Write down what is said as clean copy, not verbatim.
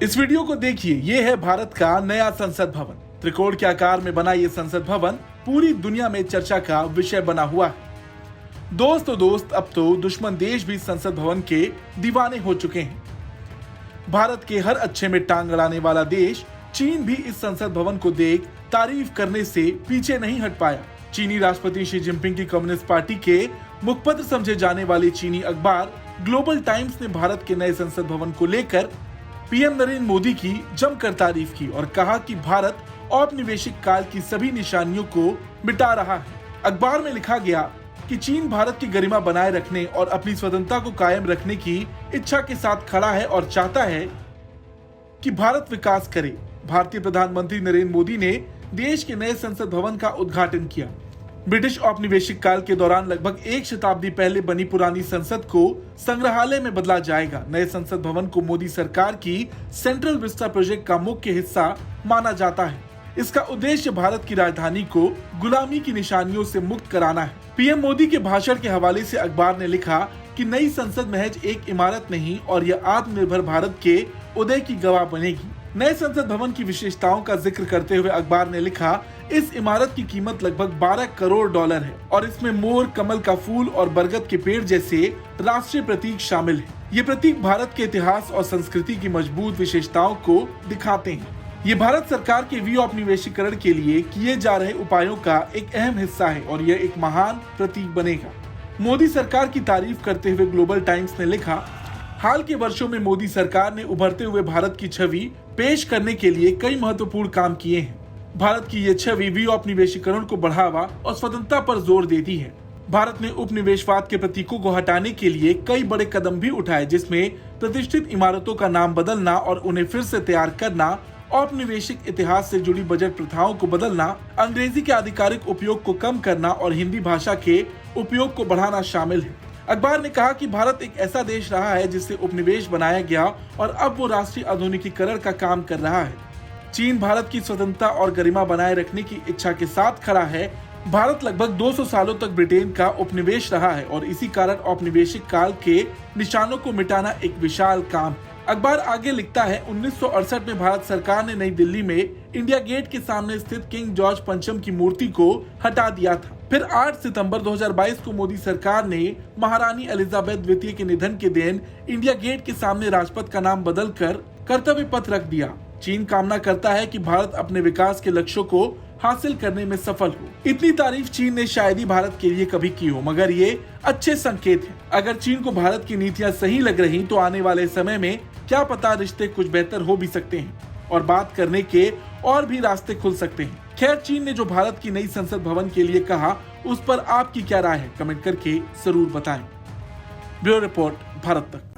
इस वीडियो को देखिए, ये है भारत का नया संसद भवन। त्रिकोण के आकार में बना ये संसद भवन पूरी दुनिया में चर्चा का विषय बना हुआ है। दोस्त, अब तो दुश्मन देश भी संसद भवन के दीवाने हो चुके हैं। भारत के हर अच्छे में टांग अड़ाने वाला देश चीन भी इस संसद भवन को देख तारीफ करने से पीछे नहीं हट पाया। चीनी राष्ट्रपति शी जिनपिंग की कम्युनिस्ट पार्टी के मुखपत्र समझे जाने वाले चीनी अखबार ग्लोबल टाइम्स ने भारत के नए संसद भवन को लेकर पीएम नरेंद्र मोदी की जमकर तारीफ की और कहा कि भारत औपनिवेशिक काल की सभी निशानियों को मिटा रहा है। अखबार में लिखा गया कि चीन भारत की गरिमा बनाए रखने और अपनी स्वतंत्रता को कायम रखने की इच्छा के साथ खड़ा है और चाहता है कि भारत विकास करे। भारतीय प्रधानमंत्री नरेंद्र मोदी ने देश के नए संसद भवन का उद्घाटन किया। ब्रिटिश औपनिवेशिक काल के दौरान लगभग एक शताब्दी पहले बनी पुरानी संसद को संग्रहालय में बदला जाएगा। नए संसद भवन को मोदी सरकार की सेंट्रल विस्टा प्रोजेक्ट का मुख्य हिस्सा माना जाता है। इसका उद्देश्य भारत की राजधानी को गुलामी की निशानियों से मुक्त कराना है। पीएम मोदी के भाषण के हवाले से अखबार ने लिखा कि नई संसद महज एक इमारत नहीं और यह आत्मनिर्भर भारत के उदय की गवाह बनेगी। नए संसद भवन की विशेषताओं का जिक्र करते हुए अखबार ने लिखा, इस इमारत की कीमत लगभग 12 करोड़ डॉलर है और इसमें मोर, कमल का फूल और बरगद के पेड़ जैसे राष्ट्रीय प्रतीक शामिल है। ये प्रतीक भारत के इतिहास और संस्कृति की मजबूत विशेषताओं को दिखाते हैं। ये भारत सरकार के विऔपनिवेशीकरण के लिए किए जा रहे उपायों का एक अहम हिस्सा है और यह एक महान प्रतीक बनेगा। मोदी सरकार की तारीफ करते हुए ग्लोबल टाइम्स ने लिखा, हाल के वर्षों में मोदी सरकार ने उभरते हुए भारत की छवि पेश करने के लिए कई महत्वपूर्ण काम किए हैं। भारत की ये छवि विऔपनिवेशीकरण को बढ़ावा और स्वतंत्रता पर जोर देती है। भारत ने उपनिवेशवाद के प्रतीकों को हटाने के लिए कई बड़े कदम भी उठाए, जिसमें प्रतिष्ठित इमारतों का नाम बदलना और उन्हें फिर से तैयार करना, औपनिवेशिक इतिहास से जुड़ी बजट प्रथाओं को बदलना, अंग्रेजी के आधिकारिक उपयोग को कम करना और हिंदी भाषा के उपयोग को बढ़ाना शामिल है। अखबार ने कहा कि भारत एक ऐसा देश रहा है जिससे उपनिवेश बनाया गया और अब वो राष्ट्रीय आधुनिकीकरण का काम कर रहा है। चीन भारत की स्वतंत्रता और गरिमा बनाए रखने की इच्छा के साथ खड़ा है। भारत लगभग 200 सालों तक ब्रिटेन का उपनिवेश रहा है और इसी कारण औपनिवेशिक काल के निशानों को मिटाना एक विशाल काम है। अखबार आगे लिखता है, 1968 में भारत सरकार ने नई दिल्ली में इंडिया गेट के सामने स्थित किंग जॉर्ज पंचम की मूर्ति को हटा दिया था। फिर 8 सितंबर 2022 को मोदी सरकार ने महारानी एलिजाबेथ द्वितीय के निधन के दिन इंडिया गेट के सामने राजपथ का नाम बदलकर कर्तव्य पथ रख दिया। चीन कामना करता है कि भारत अपने विकास के लक्ष्यों को हासिल करने में सफल हो। इतनी तारीफ चीन ने शायद ही भारत के लिए कभी की हो, मगर ये अच्छे संकेत हैं। अगर चीन को भारत की नीतियां सही लग रही तो आने वाले समय में क्या पता रिश्ते कुछ बेहतर हो भी सकते हैं और बात करने के और भी रास्ते खुल सकते हैं। खैर, चीन ने जो भारत की नई संसद भवन के लिए कहा, उस पर आपकी क्या राय है, कमेंट करके जरूर बताएं। ब्यूरो रिपोर्ट, भारत तक।